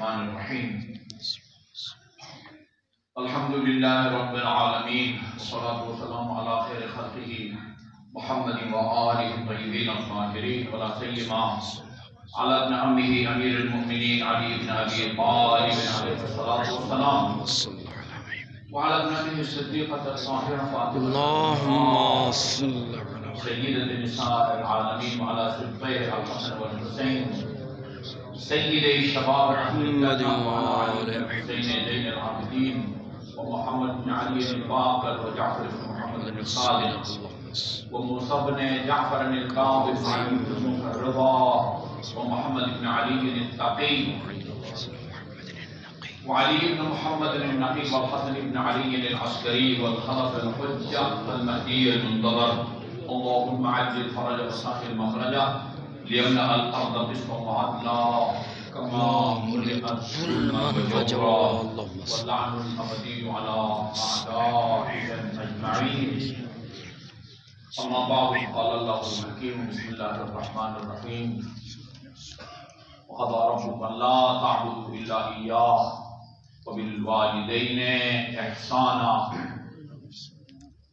الرحمن الرحیم الحمد للہ رب العالمین والصلاة والسلام علی خیر خلقہ محمد وآلہ الطیبین الطاہرین ولا سیما علی ابن عمہ امیر المؤمنین علی بن ابی طالب علیہ الصلاة والسلام وعلى ابنته الصديقة الطاهرة فاطمة اللهم صل على سيدة النساء العالمين وعلى سبطيه الحسن والحسين سيد الشباب محمد وعلى الحسين زين العابدين ومحمد بن علي الباقر وجعفر بن محمد الصادق وموسى بن جعفر الكاظم وعلي بن الرضا ومحمد بن علي التقي وعلي بن محمد النقي والحسن بن علي العسكري والخلف الحجة المهدي المنتظر اللهم عجل فرج وسهل مخرجه ليملأ الأرض قسطا وعدلا كما ملئت ظلما وجورا واللعن الأبدي على أعدائهم أجمعين أما بعد قال الله الحكيم بسم الله الرحمن الرحيم وقضى ربك ألا تعبدوا إلا إياه وبالوالدین احسانا۔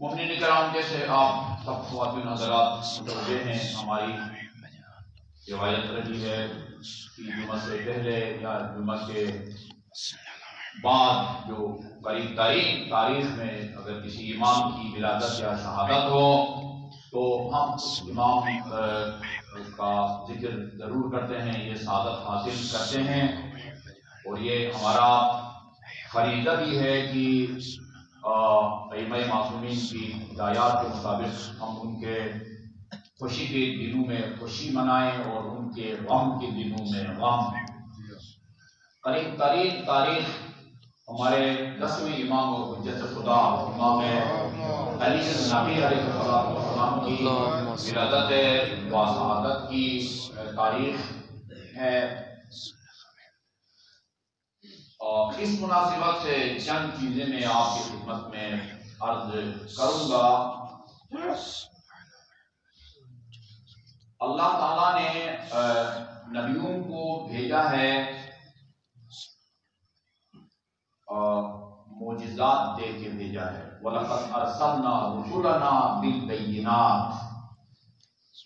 مومنین کرام، جیسے آپ سب خواتین حضرات متوجہ ہیں، ہماری روایت رہی ہے کہ جمعہ سے پہلے یا جمعہ کے بعد جو قریب ترین تاریخ میں اگر کسی امام کی ولادت یا شہادت ہو تو ہم اس امام کا ذکر ضرور کرتے ہیں، یہ سعادت حاصل کرتے ہیں، اور یہ ہمارا فریضہ بھی ہے کہ ائمہ معصومین کی ہدایات کے مطابق ہم ان کے خوشی کے دنوں میں خوشی منائیں اور ان کے غم کے دنوں میں غم۔ قریب ترین تاریخ ہمارے 10ویں امام اور حجت خدا امام علی نبی علیہ السلام کی ولادت و شہادت کی تاریخ ہے۔ اس مناسبت سے چند چیزیں میں آپ کی خدمت میں عرض کروں گا۔ اللہ تعالیٰ نے نبیوں کو بھیجا ہے معجزات دے کے بھیجا ہے۔ وَلَقَدْ أَرْسَلْنَا رُسُلَنَا بِالْبَيِّنَاتِ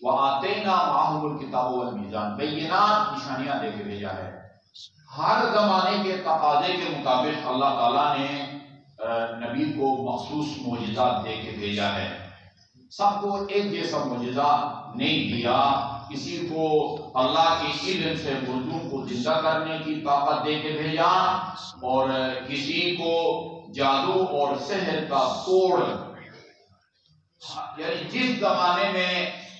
وَآتَيْنَا مَعَهُمُ الْكِتَابَ وَالْمِيزَانَ، بینات نشانیاں دے کے بھیجا ہے۔ ہر زمانے کے تقاضے کے مطابق اللہ تعالیٰ نے نبی کو مخصوص معجزات دے کے بھیجا ہے۔ سب کو ایک جیسا معجزہ نہیں دیا، کسی کو اللہ کے علم سے مردوں کو زندہ کرنے کی طاقت دے کے بھیجا، اور کسی کو جادو اور سحر کا توڑ، یعنی جس زمانے میں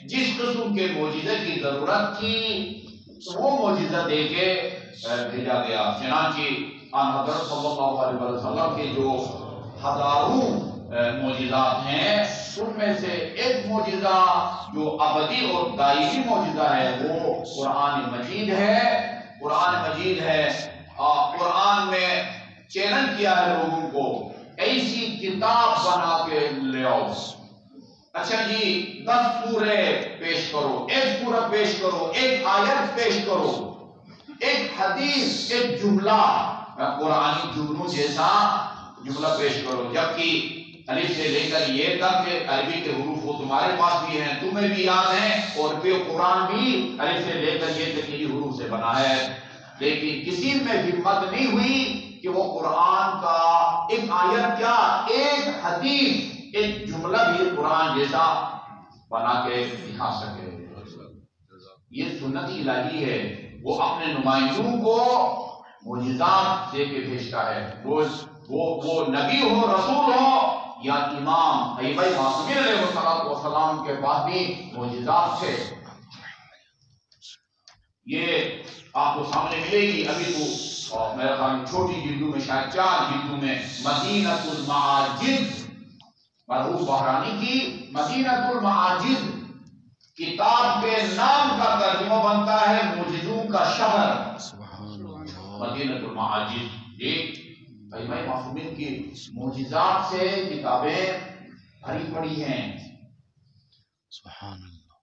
جس قسم کے معجزے کی ضرورت تھی وہ معجزہ دے کے بھیجا گیا۔ چنانچہ آن حضرت صلی اللہ علیہ وسلم کے جو ہزاروں معجزات ہیں ان میں سے ایک معجزہ جو ابدی اور دائمی معجزہ ہے وہ قرآن مجید ہے۔ قرآن مجید ہے، قرآن میں چیلنج کیا ہے لوگوں کو، ایسی کتاب بنا کے لے آؤ۔ اچھا جی، 10 سورے پیش کرو، ایک سورہ پیش کرو، ایک آیت پیش کرو، ایک حدیث، ایک جملہ قرآنی جملوں جیسا جملہ پیش کرو، جبکہ الف سے لے کر یہ تک عربی کے حروف وہ تمہارے پاس بھی ہیں، تمہیں بھی یاد ہیں، اور پھر قرآن بھی الف سے لے کر یہ تک یہ حروف سے بنا ہے، لیکن کسی میں ہمت نہیں ہوئی کہ وہ قرآن کا ایک آیت کیا، ایک حدیث، ایک جملہ بھی قرآن جیسا بنا کے دکھا سکے۔ یہ سنت الہی ہے، وہ اپنے نمائندوں کو معجزات دے کے بھیجتا ہے، وہ نبی ہو، رسول ہو یا امام۔ ائمہ معصومین علیہ السلام کے پاس بھی معجزات تھے۔ یہ آپ کو سامنے ملے گی، ابھی تو میرے خیال میں چھوٹی جلدوں میں، شاید 4 جلدوں میں، مدینۃ المعاجز، مرحوم بحرانی کی مدینۃ المعاجز کتاب کے نام کا ترجمہ بنتا ہے معجزوں کا شہر، مدینۃ المعاجز۔ ایک ائمہ معصومین کی معجزات سے کتابیں بھری پڑی ہیں۔ سبحان اللہ۔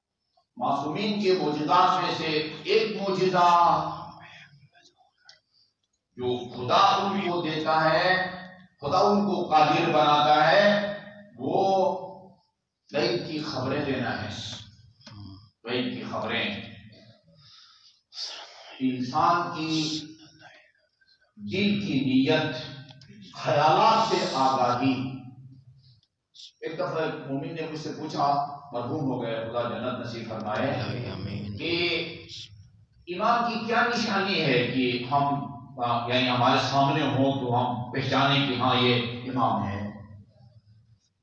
معصومین کے معجزات میں سے ایک معجزہ جو خدا ان کو دیتا ہے، خدا ان کو قادر بناتا ہے، وہ غیب کی خبریں دینا ہے. غیب کی خبریں انسان کی دل کی نیت، خیالات سے آگاہی. ایک دفعہ مومن نے مجھ سے پوچھا، مرحوم ہو گئے خدا جنت نصیب فرمائے، کہ ایمان کی کیا نشانی ہے کہ ہم یعنی ہمارے سامنے ہوں تو ہم پہچانیں کہ ہاں یہ امام ہے.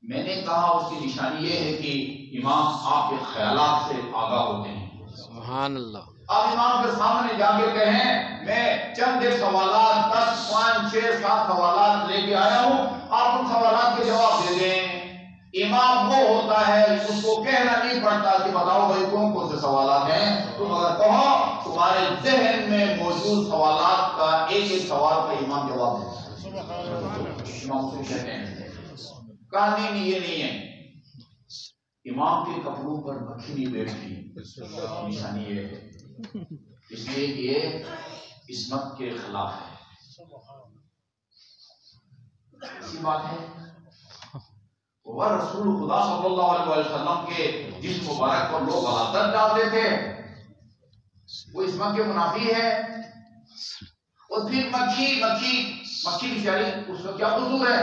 میں نے کہا اس کی نشانی یہ ہے کہ امام آپ کے خیالات سے آگاہ ہوتے ہیں. سبحان اللہ. آپ امام کے سامنے جا کے کہیں میں چند ایک سوالات 10 5 6 7 سوالات لے کے آیا ہوں، آپ ان سوالات کے جواب دے دیں. امام وہ ہوتا ہے اس کو کہنا نہیں پڑتا کہ بتاؤ بھائی کون کون سے سوالات ہیں. تم اگر کہو تمہارے ذہن میں موجود سوالات کا ایک ایک سوال کا امام جواب دیتا ہے. امام سے کہتے ہیں کہانی نہیں، یہ نہیں ہے. امام کے کپڑوں پر مکھی نہیں بیٹھتی، نشانی یہ ہے، اس لیے یہ عصمت کے خلاف ہے. اسی بات ہے وہ رسول خدا صلی اللہ علیہ وسلم کے جس مبارک پر لوگ غلطت ڈالتے تھے وہ عصمت کے منافی ہے. اور پھر مکھی بیچاری اس کا کیا قصور ہے؟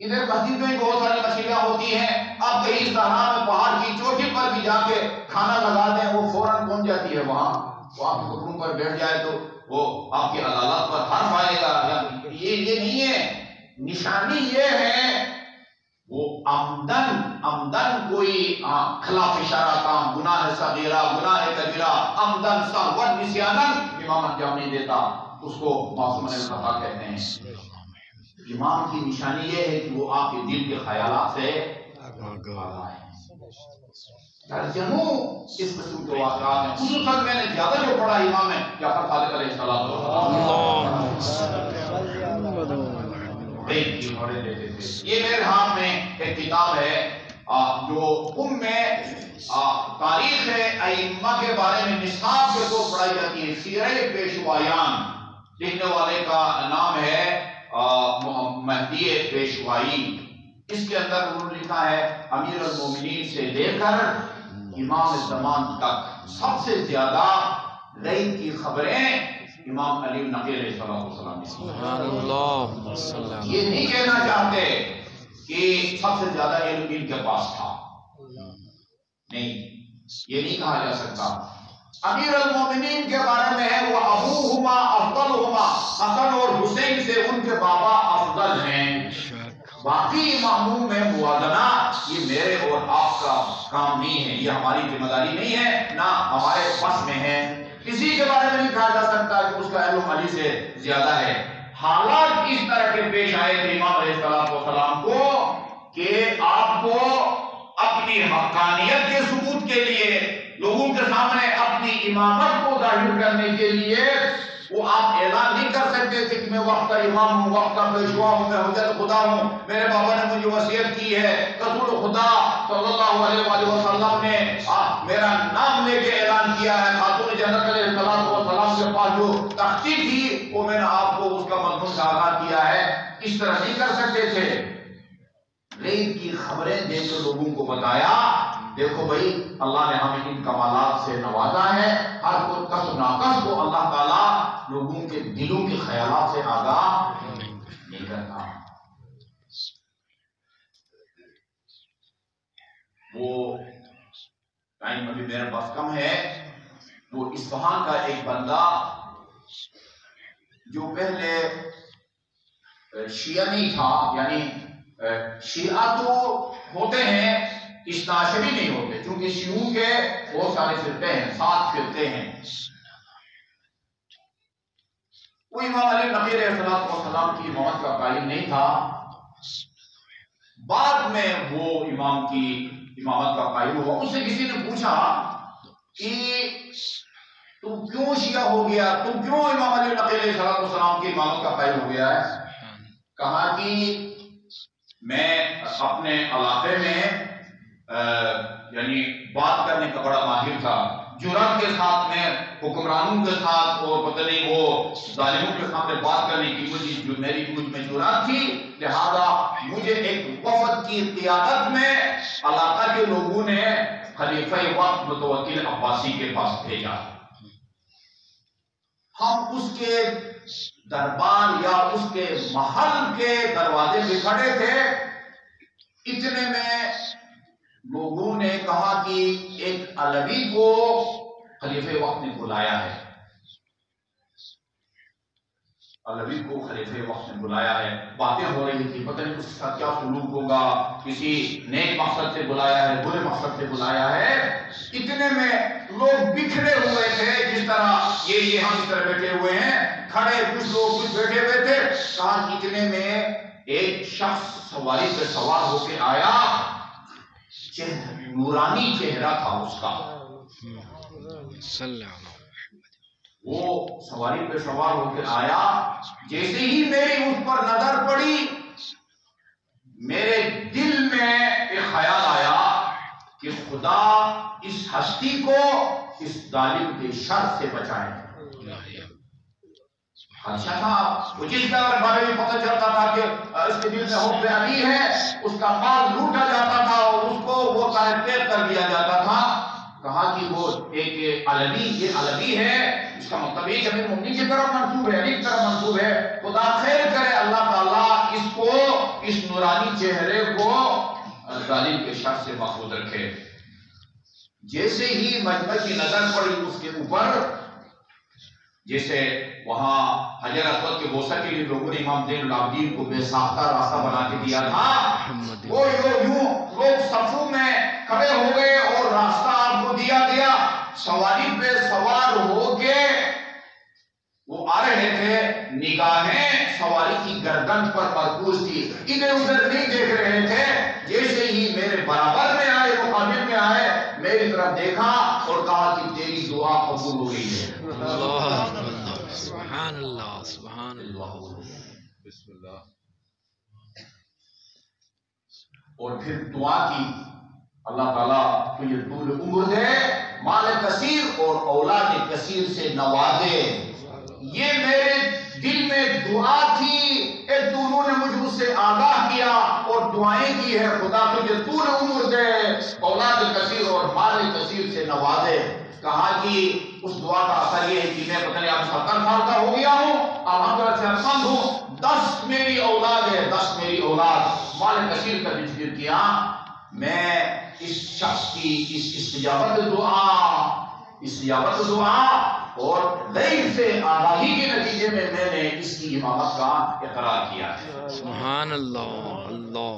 ادھر مسجد میں بہت ساری مچھلیاں ہوتی ہیں، آپ کہیں صحرا میں پہاڑ کی چوٹی پر بھی جا کے کھانا لگا دیں وہ فوراً پہنچ جاتی ہے وہاں. وہ آپ کے کپڑوں پر بیٹھ جائے تو وہ آپ کی عدالت پر حرف آئے گا. یہ نہیں ہے. نشانی یہ ہے وہ عمدن کوئی خلاف اشارہ کام، گناہ صغیرہ گناہ کبیرہ، عمدن سہوا نسیانن امام انجام نہیں دیتا، اس کو معصوم الخطا کہتے ہیں. امام کی نشانی یہ ہے کہ وہ آپ کے دل کے خیالات سے آگاہ ہے. درجنوں اس قسم کے واقعات ہیں. خصوصاً میں نے زیادہ جو پڑھا امام ہے جعفر صادق علیہ السلام کی خبریں دیتے تھے. یہ میرے ہاتھ میں ایک کتاب ہے جو میں تاریخ ائمہ کے بارے میں نصاب کے طور پڑھائی جاتی ہے. سیرہ پیشوایان، لکھنے والے کا نام ہے مہدی پیشوائی. اس کے اندر انہوں نے لکھا ہے امیر المومنین سے لے کر امام زمان تک سب سے زیادہ غیب کی خبریں امام علی نقی علیہ السلام نے. سبحان اللہ. یہ نہیں کہنا چاہتے کہ سب سے زیادہ علم ان کے پاس تھا، نہیں، یہ نہیں کہا جا سکتا. امیر المومنین کے بارے میں ہے وہ ابوہما افضلہما، حسن اور حسین سے ان کے بابا افضل ہیں. باقی معموم میں موازنہ یہ میرے اور آپ کا کام نہیں ہے، یہ ہماری ذمہ داری نہیں ہے، نہ ہمارے بس میں ہے. کسی کے بارے میں نہیں کہا جا سکتا کہ اس کا علم علی سے زیادہ ہے. حالات اس طرح کے پیش آئے تھے امام علیہ السلام کو کہ آپ کو اپنی حقانیت کے ثبوت کے لیے، لوگوں کے سامنے اپنی امامت کو ظاہر کرنے کے لیے وہ آپ اعلان نہیں کر سکتے تھے کہ میں وقت کا امام ہوں، وقت کا پیشوا ہوں، میں حجت خدا ہوں، میرے بابا نے مجھے وصیت کی ہے، رسول خدا صلی اللہ علیہ وسلم نے میرا نام لے کے اعلان کیا ہے. خاتون جنت علیہ السلام کے پاس جو تختی تھی وہ میں نے آپ کو اس کا مضمون سے آگاہ کیا ہے. اس طرح نہیں کر سکتے تھے. غیب کی خبریں دے کے لوگوں کو بتایا دیکھو بھائی اللہ نے ہمیں ان کمالات سے نوازا ہے. ہر کوئی کس ناقص کو اللہ تعالیٰ لوگوں کے دلوں کے خیالات سے آگاہ نہیں کرتا. وہ ٹائم ابھی میرے پاس کم ہے. وہ اصفہان کا ایک بندہ جو پہلے شیعہ نہیں تھا، یعنی شیعہ تو ہوتے ہیں، اثناعشری نہیں ہوتے، چونکہ شیعوں کے بہت سارے فرقے ہیں، 7 فرقے ہیں. وہ امام علی نقی علیہ السلام کی امامت کا قائل نہیں تھا. بعد میں وہ امام کی امامت کا قائل ہوا. اس سے کسی نے پوچھا کہ تم کیوں شیعہ ہو گیا، تم کیوں امام علی نقی علیہ السلام کی امامت کا قائل ہو گیا ہے؟ کہا کہ میں اپنے علاقے میں یعنی بات کرنے کا بڑا ماہر تھا، جرأت کے ساتھ میں حکمرانوں کے ساتھ اور پتہ نہیں وہ ظالموں کے سامنے بات کرنے کی مجھ میں جرأت تھی، لہذا مجھے ایک وفد کی قیادت میں علاقہ کے لوگوں نے خلیفہ وقت متوکل عباسی کے پاس بھیجا۔ ہم اس کے دربار یا اس کے محل کے دروازے پہ کھڑے تھے، اتنے میں لوگوں نے کہا کہ ایک علوی کو خلیفہ وقت نے بلایا ہے، علوی کو خلیفہ وقت نے بلایا ہے۔ باتیں ہو رہی تھی، پتہ نہیں اس کے ساتھ کیا سلوک ہوگا، کسی نیک مقصد سے بلایا ہے، برے مقصد سے بلایا ہے۔ اتنے میں لوگ بکھرے ہوئے تھے، جس طرح یہ ہم اس طرح بیٹھے ہوئے ہیں، کھڑے کچھ لوگ کچھ بیٹھے ہوئے تھے۔ کہا اتنے میں ایک شخص سواری پہ سوار ہو کے آیا، نورانی چہرہ تھا اس کا، وہ سواری پہ سوار ہو کے آیا۔ جیسے ہی میری اس پر نظر پڑی، میرے دل میں ایک خیال آیا کہ خدا اس ہستی کو اس ظالم کے شر سے بچائے۔ خدشہ تھا، وہ جس کے بارے میں پتہ چلتا تھا کہ اس کے دل میں حب علی ہے، اس کا مال لوٹا جاتا تھا اور اس کو وہ قید کر دیا جاتا تھا۔ کہا کہ وہ ایک علوی، یہ علوی ہے، اس کا مطلب یہ کہ امیر المومنین کی طرف منسوب ہے، علی کی طرف منسوب ہے، خدا خیر کرے، اللہ تعالیٰ اس کو، اس نورانی چہرے کو ظالم کے شر سے محفوظ رکھے۔ جیسے ہی مجمع کی نظر پڑی اس کے اوپر، جیسے وہاں حجر اسود کے بوسہ کے لیے لوگوں نے امام زین العابدین کو بے ساختہ راستہ بنا کے دیا تھا، وہ یوں لوگ صفوں میں کھڑے ہو گئے اور راستہ آپ کو دیا گیا۔ سواری پہ سوار ہو کے وہ آ رہے تھے، نگاہیں سواری کی گردن پر مرکوز تھی، ادھر ادھر نہیں دیکھ رہے تھے۔ جیسے ہی میرے برابر میں آئے، مقابل میں آئے، میری طرف دیکھا اور کہا کہ تیری دعا قبول ہو گئی ہے۔ اللہ، سبحان اللہ، سبحان اللہ، بسم اللہ۔ اور پھر دعا کی، اللہ تعالیٰ تجھے طول عمر دے، مال کثیر اور اولاد کثیر سے نوازے۔ یہ میرے دل میں دعا تھی، اے دونوں نے مجھ سے آگاہ کیا اور دعائیں کی ہے، خدا تجھے طول عمر دے، اولاد کثیر اور مال کثیر سے نوازے۔ کہا کہ اس دعا کا اثر یہ ہے کہ میں پتہ نہیں اب 70 سال کا ہو گیا ہوں، الحمدللہ صحت مند ہوں، 10 میری اولاد ہے، 10 میری اولاد، مال کثیر کا ذکر کیا۔ میں اس شخص کی اس استجابت دعا اور غیب سے آگاہی کے نتیجے میں میں نے اس کی امامت کا اقرار کیا ہے۔ سبحان اللہ، اللہ،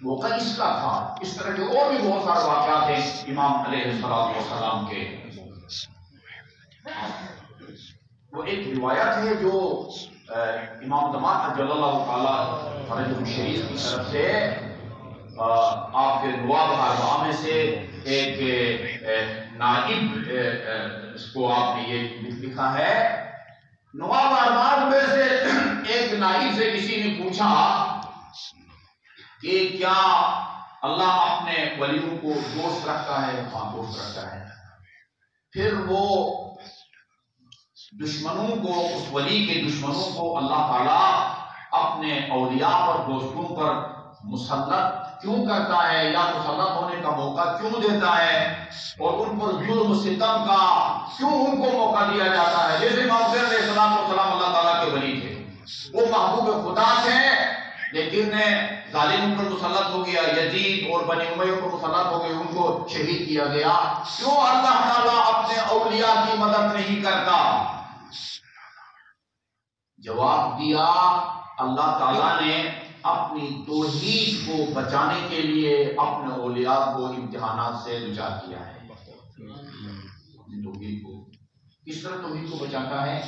موقع اس کا تھا۔ اس طرح کے اور بھی بہت سارے واقعات ہیں امام علیہ السلام کے۔ وہ ایک روایت ہے جو امام زمان اجل اللہ تعالیٰ فرجہ شریف کی طرف سے آپ کے نواب اربعہ میں سے ایک نائب، اس کو آپ نے یہ لکھا ہے، نواب اربعہ میں سے ایک نائب سے کسی نے پوچھا کہ کیا اللہ اپنے ولیوں کو دوست رکھتا ہے؟ ہاں دوست رکھتا ہے۔ پھر وہ دشمنوں کو، اس ولی کے دشمنوں کو اللہ تعالیٰ اپنے اولیاء پر، دوستوں پر مسلط کیوں کرتا ہے یا مسلط ہونے کا موقع کیوں دیتا ہے اور ان پر ظلم و ستم کا کیوں ان کو موقع دیا جاتا ہے؟ جیسے امام حسین علیہ السلام اللہ تعالیٰ کے ولی تھے، وہ محبوب خدا تھے، لیکن ظالم پر مسلط ہو گیا، یزید اور بنی امیہ پر مسلط ہو گئے، ان کو شہید کیا گیا۔ کیوں اللہ تعالیٰ اپنے اولیاء کی مدد نہیں کرتا؟ جواب دیا، اللہ تعالیٰ نے اپنی توحید کو بچانے کے لیے اپنے اولیاء کو امتحانات سے دچار کیا ہے۔ توحید کو کس طرح توحید کو بچاتا ہے؟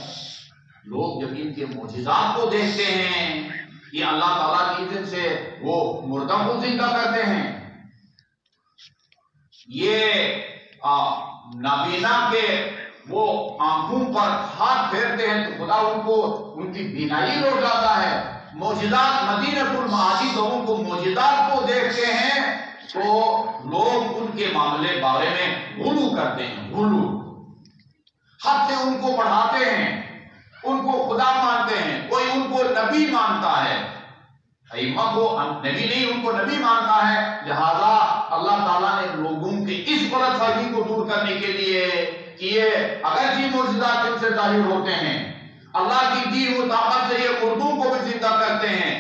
لوگ جب ان کے معجزات کو دیکھتے ہیں، یہ اللہ تعالیٰ کی اذن سے وہ مردہ کو زندہ کرتے ہیں، یہ نابینا کے وہ آنکھوں پر ہاتھ پھیرتے ہیں تو خدا ان کو ان کی بینائی لوٹاتا ہے۔ معجزات، مدینہ المعاجز لوگوں کو معجزات کو دیکھتے ہیں تو لوگ ان کے معاملے بارے میں غلو کرتے ہیں، غلو، حد سے ان کو بڑھاتے ہیں، ان کو خدا مانتے ہیں، کوئی ان کو نبی مانتا ہے، ائمہ کو نبی نہیں، ان کو نبی مانتا ہے۔ لہذا اللہ تعالیٰ نے لوگوں کی اس غلط فہمی کو دور کرنے کے لیے کہ یہ اگرچہ معجزات ان سے ظاہر ہوتے ہیں، اللہ کی دی ہوئی طاقت سے یہ اردو کو بھی زندہ کرتے ہیں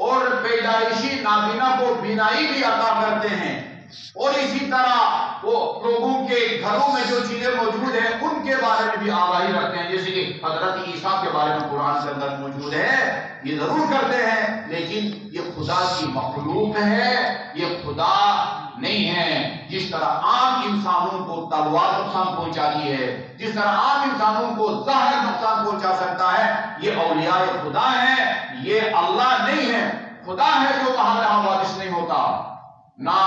اور پیدائشی نابینا کو بینائی بھی عطا کرتے ہیں، اور اسی طرح وہ لوگوں کے گھروں میں جو چیزیں موجود ہیں ان کے بارے میں بھی آگاہی رکھتے ہیں، جیسے کہ حضرت عیسیٰ کے بارے میں قرآن کے اندر موجود ہے، یہ ضرور کرتے ہیں، لیکن یہ خدا کی مخلوق ہے، یہ خدا نہیں ہے۔ جس طرح عام انسانوں کو تلوار نقصان پہنچاتی ہے، جس طرح عام انسانوں کو زہر نقصان پہنچا سکتا ہے، یہ اولیاء خدا ہے، یہ اللہ نہیں ہے۔ خدا ہے جو محل حوادث نہیں ہوتا، نہ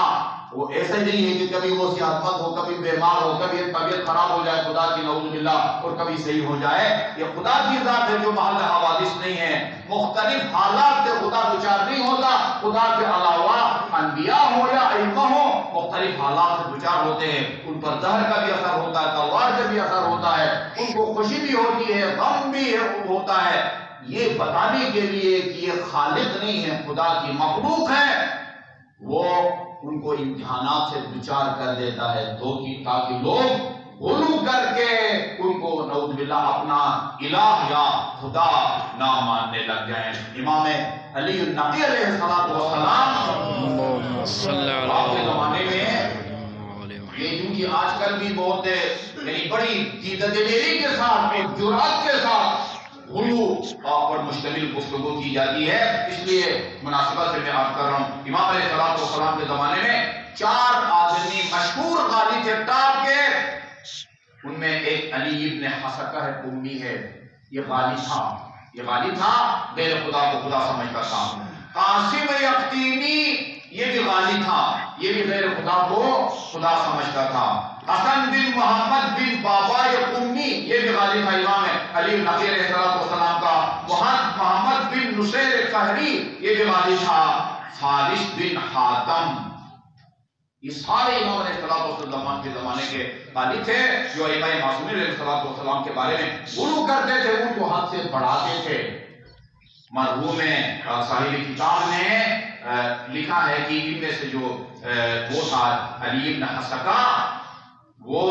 وہ ایسا نہیں ہے کہ کبھی وہ صحت مند ہو، کبھی بیمار ہو، کبھی طبیعت خراب ہو جائے خدا کی نعوذ باللہ، اور کبھی صحیح ہو جائے۔ یہ خدا کی ذات ہے جو محل حوادث نہیں ہے، مختلف حالات سے خدا دوچار نہیں ہوتا۔ خدا کے علاوہ انبیاء ہو یا ائمہ ہو مختلف حالات سے دوچار ہوتے ہیں، ان پر زہر کا بھی اثر ہوتا ہے، تلوار کا بھی اثر ہوتا ہے، ان کو خوشی بھی ہوتی ہے، غم بھی ہوتا ہے۔ یہ بتانے کے لیے کہ یہ خالق نہیں ہے، خدا کی مخلوق ہے، وہ ان کو امتحانات سے دوچار کر دیتا ہے تاکہ لوگ غلو کر کے ان کو نعوذ باللہ اپنا الہ یا خدا نہ ماننے لگ جائیں۔ امام علی النقی علیہ السلام آپ کے زمانے میں یہ کیونکہ آج کل بھی بہت یعنی بڑی جدت دلیری کے ساتھ اور جرأت کے ساتھ غلو پر مشتمل گفتگو کی جاتی ہے، اس لیے مناسبت سے میں عرض کر رہا ہوں۔ امام علیہ السلام کے زمانے میں 4 آدمی مشہور غالی تھے ٹاپ کے، ان میں ایک علی ابن حسکہ ہے، امی ہے، یہ غالی تھا، غیر خدا کو خدا سمجھتا تھا۔ قاسم یقطینی یہ بھی غالی تھا، یہ بھی غیر خدا کو خدا سمجھتا تھا۔ حسن بن محمد بن بابا قمی یہ بھی غالی تھا، امام علی نقی علیہ السلام کا۔ محمد بن نصیر قہری یہ بھی غالی تھا۔ فارس بن حاتم، یہ سارے امام علیہ السلام کے زمانے کے غالی تھے جو ائمہ معصومین علیہ السلام کے بارے میں غلو کرتے تھے، ان کو حد سے بڑھاتے تھے۔ مرحوم صاحب کتاب نے لکھا ہے کہ ان میں سے جو وہ تھا علی ابن حسکہ، وہ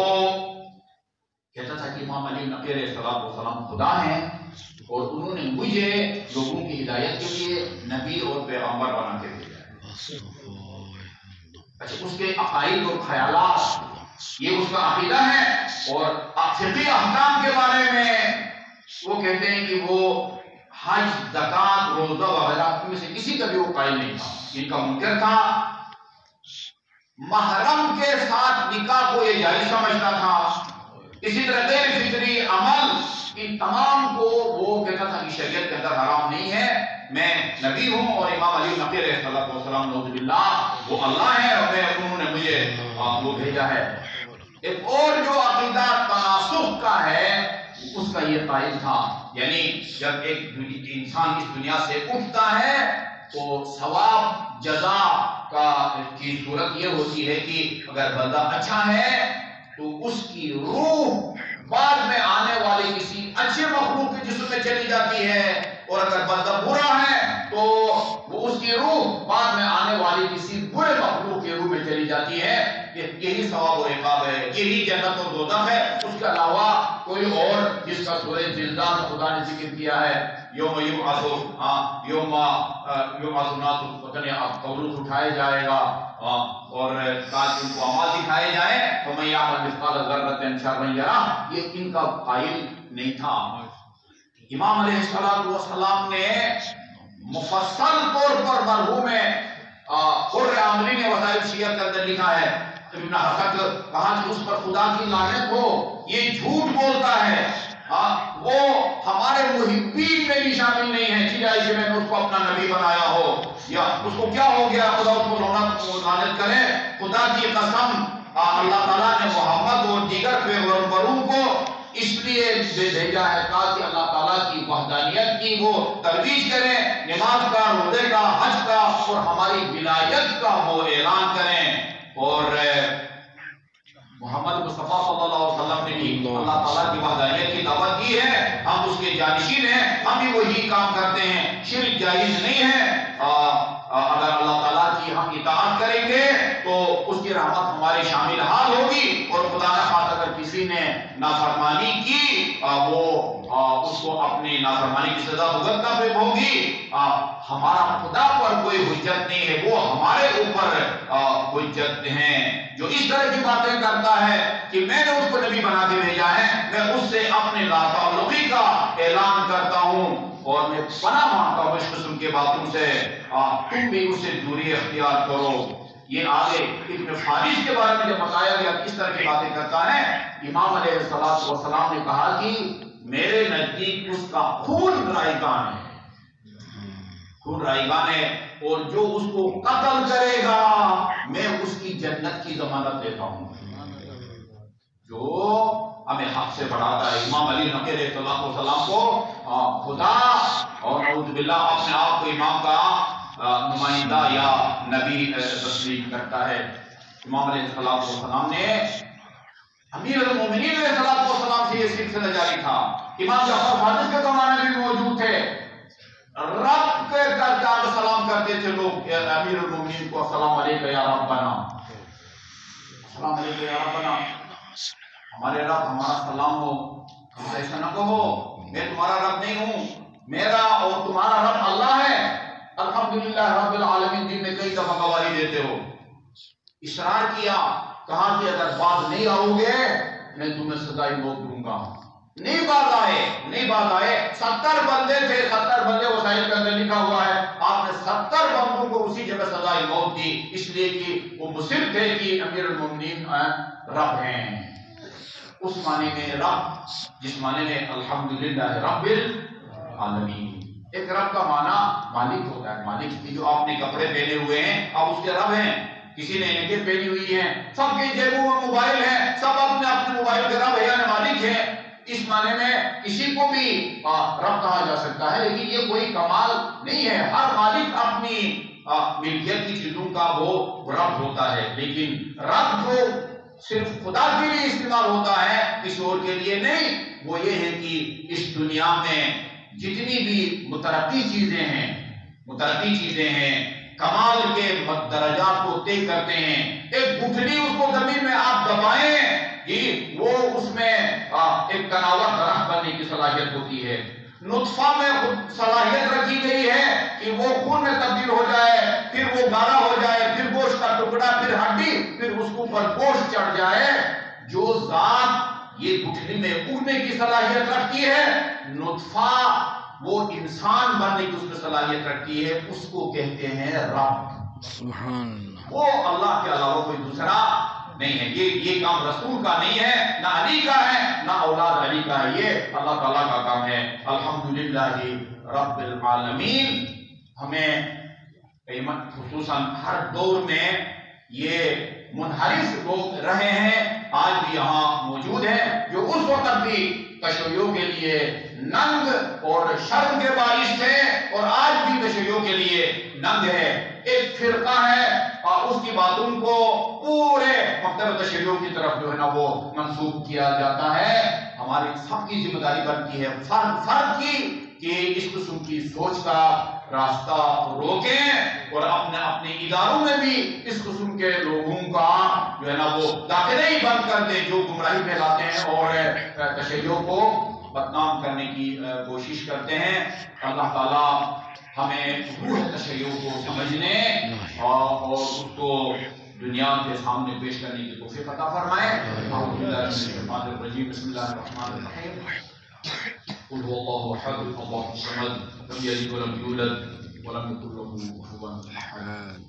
کہتا تھا کہ امام علی نقی علیہ السلام خدا ہیں اور انہوں نے مجھے لوگوں کی ہدایت کے لیے نبی اور پیغمبر بنا کے بھیجا۔ اچھا، اس کے عقائد اور خیالات یہ اس کا عقیدہ ہے، اور فقہی احکام کے بارے میں وہ کہتے ہیں کہ وہ حج، زکوٰۃ، روزہ وغیرہ ان میں سے کسی کا بھی وہ قائل نہیں تھا، ان کا منکر تھا۔ محرم کے ساتھ نکاح کو یہ جائز سمجھتا تھا۔ اسی طرح غیر فطری عمل ان تمام کو وہ کہتا تھا کہ شریعت کے اندر حرام نہیں ہے، میں نبی ہوں اور امام علی نقی علیہ السلام نعوذ باللہ وہ اللہ ہے اور انہوں نے مجھے وہ بھیجا ہے۔ ایک اور جو عقیدہ تناسخ کا ہے اس کا یہ قائل تھا، یعنی جب ایک انسان اس دنیا سے اٹھتا ہے تو ثواب جزا کی صورت یہ ہوتی ہے کہ اگر بندہ اچھا ہے تو اس کی روح بعد میں آنے والی کسی اچھے مخلوق کے جسم میں چلی جاتی ہے، اور اگر بندہ برا ہے تو وہ اس کی روح بعد میں آنے والی کسی برے مخلوق کے روح میں چلی جاتی ہے۔ یہی ثواب و عقاب ہے، یہی جنت اور دوزخ ہے، اس کے علاوہ کوئی اور جس کا سورہ زلزال میں خدا نے ذکر کیا ہے، یوم الناس پتہ نہیں آپ قبروں اٹھائے جائے گا اور تاکہ ان کو اعمال دکھائے جائیں، فَمَن يَعْمَلْ مِثْقَالَ ذَرَّةٍ شَرًّا يَرَهُ، یہ ان کا قائل نہیں تھا۔ امام علیہ السلام نے مفصل طور پر مرحوم قر عاملی نے وسائل شیعہ کے اندر لکھا ہے، ابن حسک کہا کہ اس پر خدا کی لعنت ہو، یہ جھوٹ بولتا ہے، وہ ہمارے محبین میں بھی شامل نہیں ہے، چاہے کہ میں نے اس کو اپنا نبی بنایا ہو یا اس کو کیا ہو گیا، خدا اس کو لعنت کرے۔ خدا کی قسم اللہ تعالیٰ نے محمد اور دیگر پیغمبروں کو اس لیے بھیجا ہے تاکہ اللہ تعالیٰ کی وحدانیت کی وہ ترویج کریں، نماز کا، روزے کا، حج کا اور ہماری ولایت کا وہ اعلان کریں۔ اور محمد مصطفیٰ صلی اللہ علیہ وسلم نے بھی اللہ تعالیٰ کی وحدانیت کی دعوت دی ہے، ہم اس کے جانشین ہیں، ہم بھی وہی کام کرتے ہیں۔ شرک جائز نہیں ہے، اگر اللہ تعالیٰ کی ہم اطاعت کریں گے تو اس کی رحمت ہمارے شامل حال ہوگی، اور خدا نہ خواستہ اگر کسی نے نافرمانی کی وہ اس کو اپنی نافرمانی کی سزا بھگتنا پہ ہوگی۔ ہمارا خدا پر کوئی حجت نہیں ہے، وہ ہمارے اوپر حجت ہیں۔ جو اس طرح کی باتیں کرتا ہے کہ میں نے اس کو نبی بنا کے بھیجا ہے، میں اس سے اپنے لا تعلقی کا اعلان کرتا ہوں اور میں پناہ مانگتا ہوں اس قسم کے باتوں سے، تم بھی اس سے دوری اختیار کرو۔ یہ آگے ابن فارس کے بارے میں جب بتایا گیا کہ اس طرح کی باتیں کرتا ہے، امام علیہ السلام نے کہا کہ میرے نزدیک اس کا خون رائگان ہے، خون رائگان ہے، اور جو اس کو قتل کرے گا میں اس کی جنت کی ضمانت دیتا ہوں۔ جو ہمیں حق سے بڑھاتا ہے، امام علی نقی علیہ السلام کو خدا اور نعوذ باللہ اپنے آپ کو امام کا نمائندہ یا نبی تسلیم کرتا ہے۔ امام علیہ السلام نے امیر المومنین علیہ السلام سے یہ سلسلہ جاری تھا، امام جعفر صادق کے زمانے میں موجود تھے، رب کے درجات سلام کرتے تھے لوگ امیر المومنین کو، السلام علیکم یا ربنا، السلام علیکم یا ربنا، ہمارے رب ہمارا سلام ہو، ایسا نہ کہو میں تمہارا رب نہیں ہوں، میرا اور تمہارا رب اللہ ہے، الحمدللہ رب العالمین، دن میں کئی دفعہ گواہی دیتے ہو۔ اصرار کیا، کہا کہ اگر باز نہیں آؤ گے میں تمہیں سزائے موت دوں گا۔ نہیں باز آئے، 70 بندے تھے، 70 بندے وسائل کے اندر لکھا ہوا ہے، آپ نے 70 بندوں کو اسی جگہ سزائے موت دی، اس لیے کہ وہ مصر تھے کہ امیر المومنین رب ہیں، اس معنی میں رب، جس معنی میں الحمدللہ رب العالمین۔ ایک رب کا معنی مالک ہوتا ہے، مالک کی جو آپ نے کپڑے پہنے ہوئے ہیں آپ اس کے رب ہیں، کسی نے اینٹیں پہنی ہوئی ہیں، سب کے جیبوں میں موبائل ہیں، سب اپنے اپنے موبائل کے رب ہے یا مالک ہیں، اس معنی میں کسی کو بھی رب کہا جا سکتا ہے، لیکن یہ کوئی کمال نہیں ہے، ہر مالک اپنی ملکیت کی چیزوں کا وہ رب ہوتا ہے، لیکن رب جو صرف خدا کے لیے استعمال ہوتا ہے کسی اور کے لیے نہیں، وہ یہ ہے کہ اس دنیا میں جتنی بھی مترقی چیزیں ہیں کمال کے درجات کو طے کرتے ہیں، ایک گٹھلی اس کو زمین میں آپ دبائیں کہ وہ اس میں ایک تناور درخت بننے کی صلاحیت ہوتی ہے، نطفہ میں صلاحیت رکھی گئی ہے کہ وہ خون میں تبدیل ہو جائے، پھر وہ گاڑھا ہو جائے، پھر گوشت کا ٹکڑا، پھر ہڈی، پھر اس کو اوپر گوشت چڑھ جائے۔ جو ذات یہ گٹھلی میں اگنے کی صلاحیت رکھتی ہے، نطفہ وہ انسان بننے کی اس میں صلاحیت رکھتی ہے، اس کو کہتے ہیں رب۔ سبحان اللہ۔ وہ اللہ کے علاوہ کوئی دوسرا نہیں ہے، یہ کام رسول کا نہیں ہے، نہ علی کا ہے، نہ اولاد علی کا ہے، یہ اللہ تعالیٰ کا کام ہے۔ الحمدللہ رب العالمین۔ ہمیں خصوصاً ہر دور میں یہ منحرف لوگ رہے ہیں، آج بھی یہاں موجود ہیں، جو اس وقت بھی تشیعوں کے لیے ننگ اور شرم کے باعث تھے اور آج بھی تشیعوں کے لیے ننگ ہے۔ ایک فرقہ ہے اور اس کی باتوں کو پورے مکتب تشیعوں کی طرف جو ہے نا وہ منسوب کیا جاتا ہے۔ ہماری سب کی ذمہ داری بنتی ہے فرد کی کہ اس قسم کی سوچ کا راستہ روکیں اور اپنے اداروں میں بھی اس قسم کے لوگوں کا جو ہے نا وہ داخلے ہی بند کر دیں جو گمراہی پھیلاتے ہیں اور تشیعوں کو بدنام کرنے کی کوشش کرتے ہیں۔ اللہ تعالیٰ ہمیں روح تشیع کو سمجھنے اور اس کو دنیا کے سامنے پیش کرنے کی توفیق عطا فرمائے۔ اعوذ باللہ من الشیطان الرجیم، بسم اللہ الرحمن الرحیم۔ قل هو الله احد الله الصمد لم يلد ولم يولد ولم يكن له كفوا احد۔